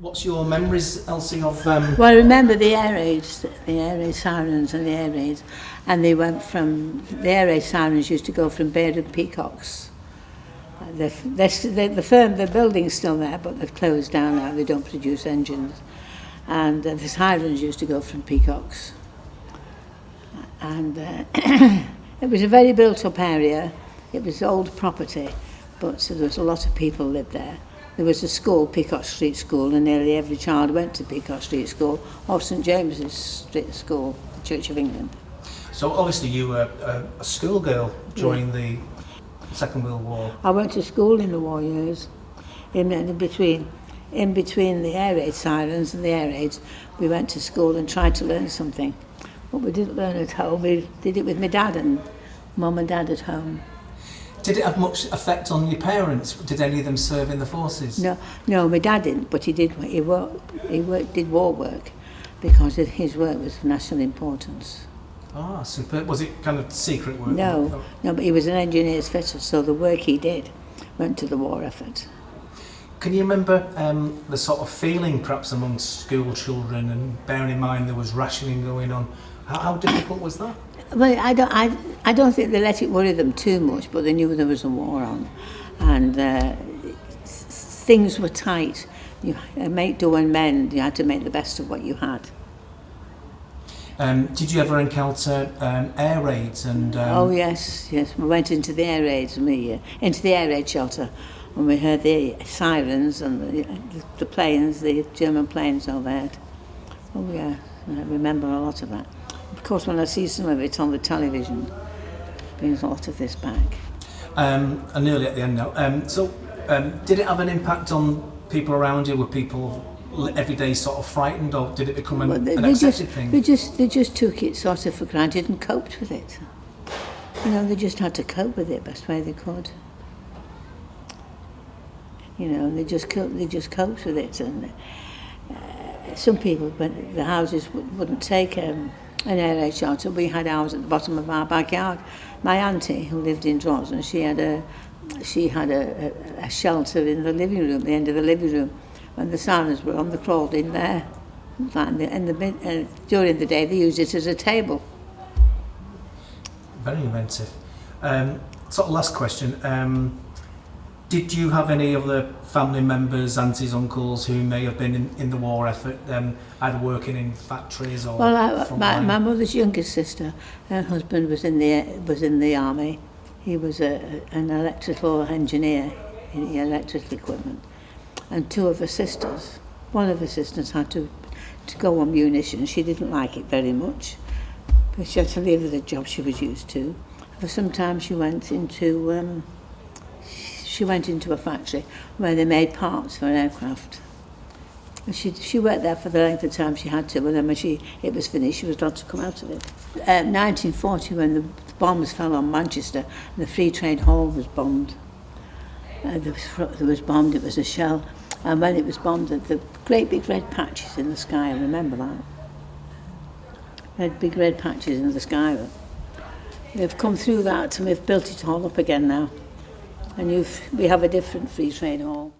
What's your memories, Elsie, of... Well, I remember the air raid sirens and the air raids, and they went from, the air raid sirens used to go from Bearded Peacocks. The building's still there, but they've closed down now, they don't produce engines. And the sirens used to go from Peacocks. And it was a very built-up area. It was old property, but so there was a lot of people lived there. There was a school, Peacock Street School, and nearly every child went to Peacock Street School or St James's Street School, the Church of England. So obviously you were a schoolgirl during the Second World War. I went to school in the war years. In between the air raid sirens and the air raids, we went to school and tried to learn something. But we didn't learn at home. We did it with my dad and mum and dad at home. Did it have much effect on your parents? Did any of them serve in the forces? No, my dad didn't, but he did. He did war work because his work was of national importance. Ah, super. Was it kind of secret work? No, but he was an engineer's fitter, so the work he did went to the war effort. Can you remember the sort of feeling perhaps amongst school children, and bearing in mind there was rationing going on? How difficult was that? Well, I don't think they let it worry them too much, but they knew there was a war on, and things were tight. You make do and mend. You had to make the best of what you had. Did you ever encounter air raids? Oh yes. We went into the air raids, into the air raid shelter, and we heard the sirens and the planes, the German planes overhead. Oh yeah, I remember a lot of that. Of course, when I see some of it on the television, it brings a lot of this back. And nearly at the end now. Did it have an impact on people around you? Were people every day sort of frightened, or did it become an accepted thing? They just took it sort of for granted and coped with it. You know, they just had to cope with it best way they could. You know, they just coped with it, and some people, but the houses wouldn't take an air raid shelter. We had ours at the bottom of our backyard. My auntie, who lived in Drawson, she had a shelter in the living room, the end of the living room. When the sirens were on, they crawled in there. And during the day, they used it as a table. Very inventive. Sort of last question. Did you have any other family members, aunties, uncles, who may have been in the war effort, either working in factories or? Well, my mother's youngest sister, her husband was in the army. He was an electrical engineer in electrical equipment, and two of her sisters. One of her sisters had to go on munitions. She didn't like it very much, but she had to leave the job she was used to. For some time, she went into a factory where they made parts for aircraft. She worked there for the length of time she had to, and then when it was finished, she was allowed to come out of it. 1940, when the bombs fell on Manchester, the Free Trade Hall was bombed. It was a shell, and when it was bombed, the great big red patches in the sky, I remember that. Big red patches in the sky. We've come through that, and we've built it all up again now. And we have a different Free Trade Hall.